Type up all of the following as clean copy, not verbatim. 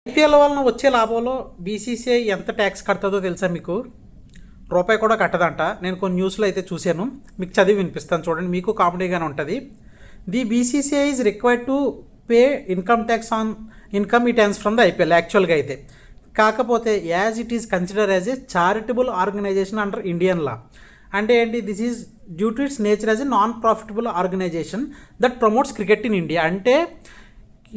IPL వలన వచ్చే లాభంలో బీసీసీఐ ఎంత ట్యాక్స్ కడుతుందో తెలుసా మీకు? రూపాయి కూడా కట్టదంట. నేను కొన్ని న్యూస్లో అయితే చూశాను, మీకు చదివి వినిపిస్తాను చూడండి, మీకు కామెడీగానే ఉంటుంది. The BCCI is required to pay income tax on income it earns from the IPL యాక్చువల్గా అయితే. కాకపోతే as it is consider as a charitable organization under Indian law. అంటే ఏంటి? This is due to its nature as a non profitable organization that promotes cricket in India. అంటే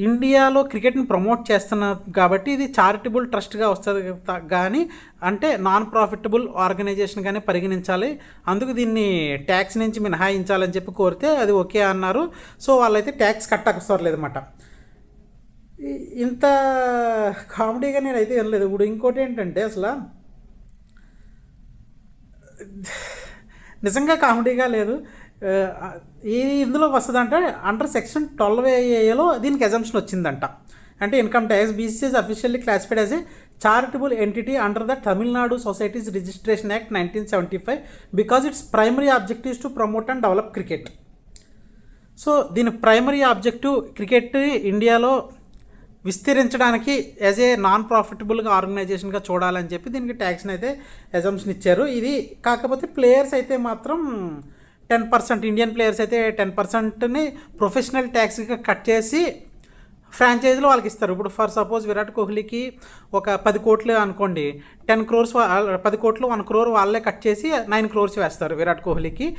ఇండియాలో క్రికెట్ని promote చేస్తున్నారు కాబట్టి ఇది చారిటబుల్ ట్రస్ట్గా వస్తుంది కానీ, అంటే నాన్ ప్రాఫిటబుల్ ఆర్గనైజేషన్గానే పరిగణించాలి. అందుకు దీన్ని ట్యాక్స్ నుంచి మినహాయించాలని చెప్పి కోరితే అది ఓకే అన్నారు. సో వాళ్ళైతే ట్యాక్స్ కట్టక్కర్లేదన్నమాట. ఇంత కామెడీగా నేనైతే వినలేదు. ఇప్పుడు ఇంకోటి ఏంటంటే, అసలు నిజంగా కామెడీగా లేదు. ఇది ఇందులోకి వస్తుందంటే అండర్ సెక్షన్ 12A దీనికి ఎజంప్షన్ వచ్చిందంట. అంటే income tax BCC officially classified as a charitable entity under the Tamil Nadu societies registration act 1975 because it's primary objectives to promote and develop cricket. So దీని ప్రైమరీ ఆబ్జెక్టివ్ క్రికెట్ ఇండియాలో విస్తరించడానికి as a non ప్రాఫిటబుల్గా ఆర్గనైజేషన్గా చూడాలని చెప్పి దీనికి ట్యాక్స్ని అయితే assumption ఇచ్చారు. ఇది కాకపోతే ప్లేయర్స్ అయితే మాత్రం 10%, ఇండియన్ ప్లేయర్స్ అయితే 10%ని ప్రొఫెషనల్ ట్యాక్స్గా కట్ చేసి ఫ్రాంచైజీలో వాళ్ళకి ఇస్తారు. ఇప్పుడు ఫర్ సపోజ్ విరాట్ కోహ్లీకి ఒక 10 కోట్లు అనుకోండి, 10 crores 10 కోట్లు 1 crore వాళ్ళే కట్ చేసి 9 crores వేస్తారు విరాట్ కోహ్లీకి.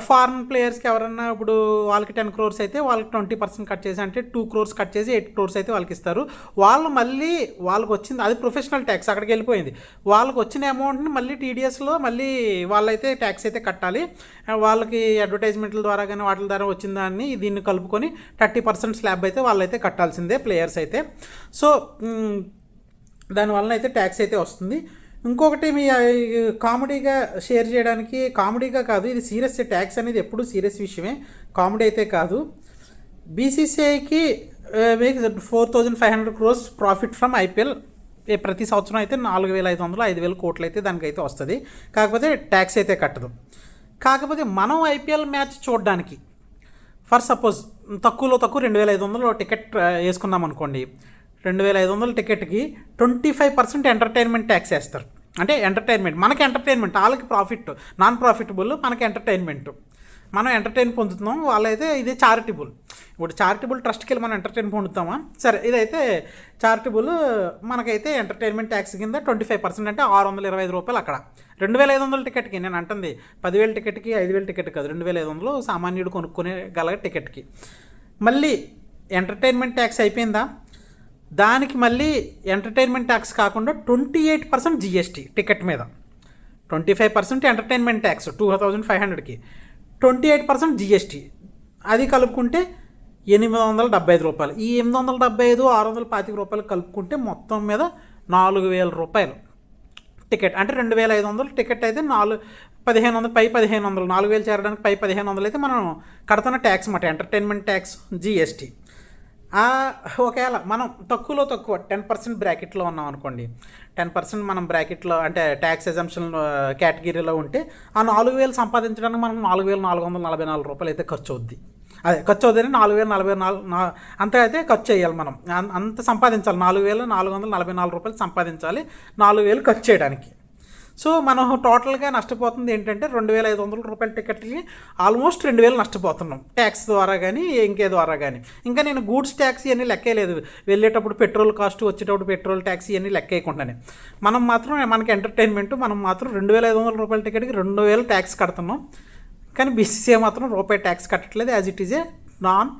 ఫారెన్ ప్లేయర్స్కి ఎవరన్నా ఇప్పుడు వాళ్ళకి 10 crores అయితే వాళ్ళకి 20% కట్ చేసి, అంటే 2 crores కట్ చేసి 8 crores అయితే వాళ్ళకి ఇస్తారు. వాళ్ళు మళ్ళీ వాళ్ళకి వచ్చింది అది ప్రొఫెషనల్ ట్యాక్స్, అక్కడికి వెళ్ళిపోయింది. వాళ్ళకి వచ్చిన అమౌంట్ని మళ్ళీ టీడీఎస్లో మళ్ళీ వాళ్ళైతే ట్యాక్స్ అయితే కట్టాలి. వాళ్ళకి అడ్వర్టైజ్మెంట్ల ద్వారా కానీ వాటి ద్వారా వచ్చిన దాన్ని దీన్ని కలుపుకొని 30% స్లాబ్ అయితే వాళ్ళైతే కట్టాల్సిందే ప్లేయర్స్ అయితే. సో దానివల్ల అయితే ట్యాక్స్ అయితే వస్తుంది. ఇంకొకటి మీ కామెడీగా షేర్ చేయడానికి, కామెడీగా కాదు ఇది సీరియస్, ట్యాక్స్ అనేది ఎప్పుడూ సీరియస్ విషయమే, కామెడీ అయితే కాదు. బీసీసీఐకి 4,500 crores ప్రాఫిట్ ఫ్రమ్ ఐపీఎల్ ప్రతి సంవత్సరం అయితే 4,500 5,000 కోట్లు అయితే దానికైతే వస్తుంది. కాకపోతే ట్యాక్స్ అయితే కట్టదు. కాకపోతే మనం ఐపీఎల్ మ్యాచ్ చూడడానికి ఫర్ సపోజ్ తక్కువలో తక్కువ 2,500 టికెట్ వేసుకున్నాం అనుకోండి. 2,500 టికెట్కి 25% ఎంటర్టైన్మెంట్ ట్యాక్స్ వేస్తారు. అంటే ఎంటర్టైన్మెంట్, మనకి ఎంటర్టైన్మెంట్, వాళ్ళకి ప్రాఫిట్, నాన్ ప్రాఫిటబుల్, మనకి ఎంటర్టైన్మెంట్, మనం ఎంటర్టైన్ పొందుతున్నాం, వాళ్ళైతే ఇది చారిటబుల్. ఇప్పుడు చారిటబుల్ ట్రస్ట్కి వెళ్ళి మనం ఎంటర్టైన్ పొందుతామా? సరే, ఇదైతే చారిటబుల్, మనకైతే ఎంటర్టైన్మెంట్ ట్యాక్స్ కింద 25% అంటే 625 రూపాయలు అక్కడ. 2,500 టికెట్కి, నేను అంటుంది 10,000 టికెట్కి 5,000 టికెట్ కాదు, 2,500 సామాన్యుడు కొనుక్కునే గల టికెట్కి. మళ్ళీ ఎంటర్టైన్మెంట్ ట్యాక్స్ అయిపోయిందా? దానికి మళ్ళీ ఎంటర్టైన్మెంట్ ట్యాక్స్ కాకుండా 28% జీఎస్టీ టికెట్ మీద, 25% ఎంటర్టైన్మెంట్ ట్యాక్స్ 2,500కి, 28% జీఎస్టీ, అది కలుపుకుంటే 875 రూపాయలు. ఈ 875 625 రూపాయలు కలుపుకుంటే మొత్తం మీద 4,000 రూపాయలు టికెట్. అంటే 2,500 టికెట్ అయితే 1,500 పై 1,500, 4,000 చేరడానికి పై 1,500 అయితే మనం కడుతున్న ట్యాక్స్ అన్నమాట, ఎంటర్టైన్మెంట్ ట్యాక్స్ జీఎస్టీ. ఒకవేళ మనం తక్కువలో తక్కువ 10% బ్రాకెట్లో ఉన్నాం అనుకోండి, 10% మనం బ్రాకెట్లో అంటే ట్యాక్స్ ఎజంప్షన్ కేటగిరీలో ఉంటే ఆ 4,000 సంపాదించడానికి మనం 4,444 రూపాయలు అయితే ఖర్చు అవుద్ది. అదే ఖర్చు అవుతుంది, 4,044 అంత అయితే ఖర్చు చేయాలి మనం, అంత సంపాదించాలి, 4,444 రూపాయలు సంపాదించాలి 4,000 ఖర్చు చేయడానికి. సో మనం టోటల్గా నష్టపోతుంది ఏంటంటే 2,500 రూపాయల టికెట్కి ఆల్మోస్ట్ 2,000 నష్టపోతున్నాం ట్యాక్స్ ద్వారా కానీ ఇంకే ద్వారా కానీ. ఇంకా నేను గూడ్స్ ట్యాక్స్ ఇవన్నీ లెక్కేయలేదు, వెళ్ళేటప్పుడు పెట్రోల్ కాస్ట్, వచ్చేటప్పుడు పెట్రోల్ ట్యాక్స్ ఇవన్నీ లెక్కేయకుండానే. మనం మాత్రం మనకి ఎంటర్టైన్మెంట్, మనం మాత్రం 2,500 రూపాయల టికెట్కి 2,000 ట్యాక్స్ కడుతున్నాం. కానీ బీసీసీఐ మాత్రం రూపాయి ట్యాక్స్ కట్టట్లేదు, as it is a non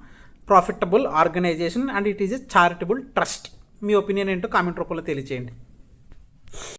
profitable organization and it is a charitable trust. మీ ఒపీనియన్ ఏంటో కామెంట్ రూపంలో తెలియచేయండి.